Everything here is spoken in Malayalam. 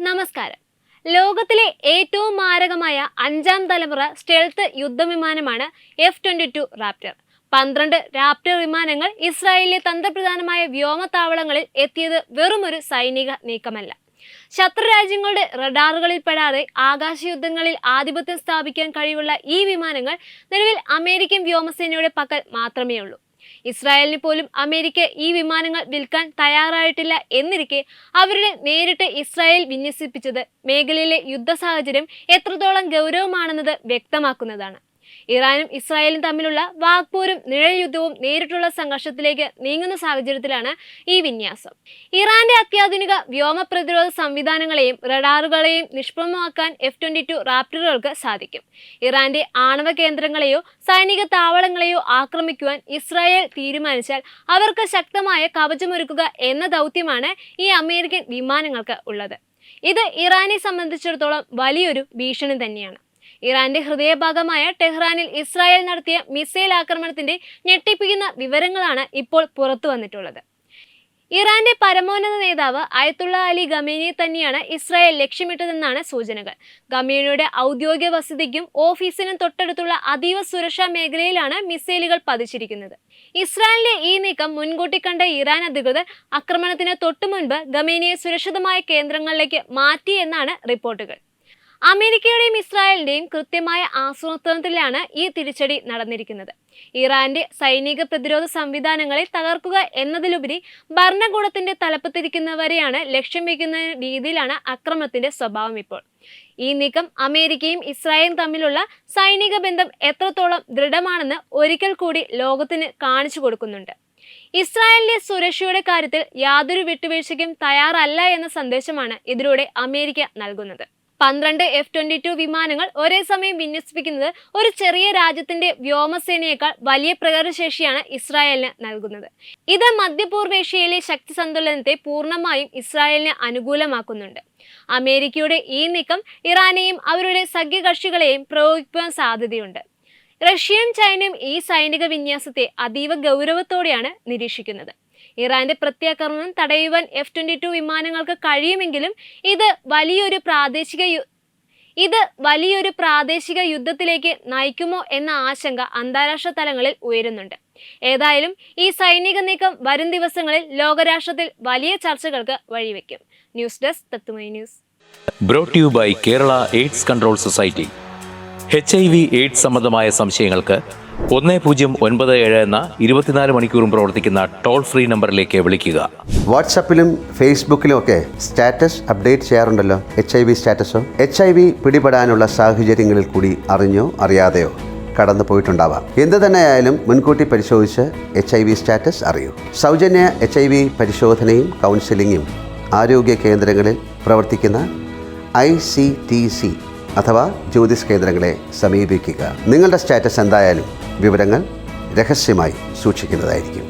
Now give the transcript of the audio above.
നമസ്കാരം. ലോകത്തിലെ ഏറ്റവും മാരകമായ 5ാം തലമുറ സ്റ്റെൽത്ത് യുദ്ധവിമാനമാണ് F-22 റാപ്റ്റർ. 12 റാപ്റ്റർ വിമാനങ്ങൾ ഇസ്രായേലിലെ തന്ത്രപ്രധാനമായ വ്യോമത്താവളങ്ങളിൽ എത്തിയത് വെറുമൊരു സൈനിക നീക്കമല്ല. ശത്രു രാജ്യങ്ങളുടെ റഡാറുകളിൽ പെടാതെ ആകാശയുദ്ധങ്ങളിൽ ആധിപത്യം സ്ഥാപിക്കാൻ കഴിവുള്ള ഈ വിമാനങ്ങൾ നിലവിൽ അമേരിക്കൻ വ്യോമസേനയുടെ പക്കൽ മാത്രമേ ഉള്ളൂ. ഇസ്രായേലിന് പോലും അമേരിക്ക ഈ വിമാനങ്ങൾ വിൽക്കാൻ തയ്യാറായിട്ടില്ല എന്നിരിക്കെ അവരുടെ നേരിട്ട് ഇസ്രായേൽ വിന്യസിപ്പിച്ചത് മേഖലയിലെ യുദ്ധ സാഹചര്യം എത്രത്തോളം ഗൗരവമാണെന്നത് വ്യക്തമാക്കുന്നതാണ്. ഇറാനും ഇസ്രായേലും തമ്മിലുള്ള വാക്പോരും നിഴൽ യുദ്ധവും നേരിട്ടുള്ള സംഘർഷത്തിലേക്ക് നീങ്ങുന്ന സാഹചര്യത്തിലാണ് ഈ വിന്യാസം. ഇറാന്റെ അത്യാധുനിക വ്യോമ പ്രതിരോധ സംവിധാനങ്ങളെയും റഡാറുകളെയും നിഷ്പ്രഭമാക്കാൻ F-22 റാപ്റ്ററുകൾക്ക് സാധിക്കും. ഇറാന്റെ ആണവ കേന്ദ്രങ്ങളെയോ സൈനിക താവളങ്ങളെയോ ആക്രമിക്കുവാൻ ഇസ്രായേൽ തീരുമാനിച്ചാൽ അവർക്ക് ശക്തമായ കവചമൊരുക്കുക എന്ന ദൗത്യമാണ് ഈ അമേരിക്കൻ വിമാനങ്ങൾക്ക് ഉള്ളത്. ഇത് ഇറാനെ സംബന്ധിച്ചിടത്തോളം വലിയൊരു ഭീഷണി തന്നെയാണ്. ഇറാന്റെ ഹൃദയഭാഗമായ ടെഹ്റാനിൽ ഇസ്രായേൽ നടത്തിയ മിസൈൽ ആക്രമണത്തിന്റെ ഞെട്ടിപ്പിക്കുന്ന വിവരങ്ങളാണ് ഇപ്പോൾ പുറത്തു വന്നിട്ടുള്ളത്. ഇറാന്റെ പരമോന്നത നേതാവ് അയത്തുള്ള അലി ഖമേനിയെ തന്നെയാണ് ഇസ്രായേൽ ലക്ഷ്യമിട്ടതെന്നാണ് സൂചനകൾ. ഖമേനിയുടെ ഔദ്യോഗിക വസതിക്കും ഓഫീസിനും തൊട്ടടുത്തുള്ള അതീവ സുരക്ഷാ മേഖലയിലാണ് മിസൈലുകൾ പതിച്ചിരിക്കുന്നത്. ഇസ്രായേലിന്റെ ഈ നീക്കം മുൻകൂട്ടി കണ്ട ഇറാൻ അധികൃതർ ആക്രമണത്തിന് തൊട്ടുമുൻപ് ഖമേനിയെ സുരക്ഷിതമായ കേന്ദ്രങ്ങളിലേക്ക് മാറ്റി എന്നാണ് റിപ്പോർട്ടുകൾ. അമേരിക്കയുടെയും ഇസ്രായേലിന്റെയും കൃത്യമായ ആസൂത്രണത്തിലാണ് ഈ തിരിച്ചടി നടന്നിരിക്കുന്നത്. ഇറാന്റെ സൈനിക പ്രതിരോധ സംവിധാനങ്ങളെ തകർക്കുക എന്നതിലുപരി ഭരണകൂടത്തിന്റെ തലപ്പത്തിരിക്കുന്നവരെയാണ് ലക്ഷ്യം വയ്ക്കുന്ന രീതിയിലാണ് ആക്രമണത്തിന്റെ സ്വഭാവം ഇപ്പോൾ. ഈ നീക്കം അമേരിക്കയും ഇസ്രായേലും തമ്മിലുള്ള സൈനിക ബന്ധം എത്രത്തോളം ദൃഢമാണെന്ന് ഒരിക്കൽ കൂടി ലോകത്തിന് കാണിച്ചു കൊടുക്കുന്നുണ്ട്. ഇസ്രായേലിന്റെ സുരക്ഷയുടെ കാര്യത്തിൽ യാതൊരു വിട്ടുവീഴ്ചയ്ക്കും തയ്യാറല്ല എന്ന സന്ദേശമാണ് ഇതിലൂടെ അമേരിക്ക നൽകുന്നത്. 12 F-22 വിമാനങ്ങൾ ഒരേ സമയം വിന്യസിപ്പിക്കുന്നത് ഒരു ചെറിയ രാജ്യത്തിന്റെ വ്യോമസേനയേക്കാൾ വലിയ പ്രകടനശേഷിയാണ് ഇസ്രായേലിന് നൽകുന്നത്. ഇത് മധ്യപൂർവേഷ്യയിലെ ശക്തി സന്തുലനത്തെ പൂർണ്ണമായും ഇസ്രായേലിന് അനുകൂലമാക്കുന്നുണ്ട്. അമേരിക്കയുടെ ഈ നീക്കം ഇറാനെയും അവരുടെ സഖ്യകക്ഷികളെയും പ്രകോപിപ്പിക്കാൻ സാധ്യതയുണ്ട്. റഷ്യയും ചൈനയും ഈ സൈനിക വിന്യാസത്തെ അതീവ ഗൗരവത്തോടെയാണ് നിരീക്ഷിക്കുന്നത്. ഇറാന്റെ പ്രത്യാക്രമണം തടയുവാൻ F-22 വിമാനങ്ങൾക്ക് കഴിയുമെങ്കിലും ഇത് വലിയൊരു പ്രാദേശിക യുദ്ധത്തിലേക്ക് നയിക്കുമോ എന്ന ആശങ്ക അന്താരാഷ്ട്ര തലങ്ങളിൽ ഉയരുന്നുണ്ട്. ഏതായാലും ഈ സൈനിക നീക്കം വരും ദിവസങ്ങളിൽ ലോകരാഷ്ട്രത്തിൽ വലിയ ചർച്ചകൾക്ക് വഴിവെക്കും. ന്യൂസ് ഡെസ്ക് തത്തുമൈ news. Brought you by Kerala AIDS control society. HIV AIDS സംബന്ധമായ സംശയങ്ങൾക്ക് 1097 എന്ന 24 മണിക്കൂറും പ്രവർത്തിക്കുന്ന ടോൾ ഫ്രീ നമ്പറിലേക്ക് വിളിക്കുക. വാട്സാപ്പിലും ഫേസ്ബുക്കിലും ഒക്കെ സ്റ്റാറ്റസ് അപ്ഡേറ്റ് ചെയ്യാറുണ്ടല്ലോ. HIV സ്റ്റാറ്റസോ HIV പിടിപെടാനുള്ള സാഹചര്യങ്ങളിൽ കൂടി അറിഞ്ഞോ അറിയാതെയോ കടന്നു പോയിട്ടുണ്ടാവാം. എന്ത് തന്നെയായാലും മുൻകൂട്ടി പരിശോധിച്ച് HIV സ്റ്റാറ്റസ് അറിയൂ. സൗജന്യ HIV പരിശോധനയും കൗൺസിലിങ്ങും ആരോഗ്യ കേന്ദ്രങ്ങളിൽ പ്രവർത്തിക്കുന്ന ICTC അഥവാ ജ്യോതിസ് കേന്ദ്രങ്ങളെ സമീപിക്കുക. നിങ്ങളുടെ സ്റ്റാറ്റസ് എന്തായാലും വിവരങ്ങൾ രഹസ്യമായി സൂക്ഷിക്കുന്നതായിരിക്കും.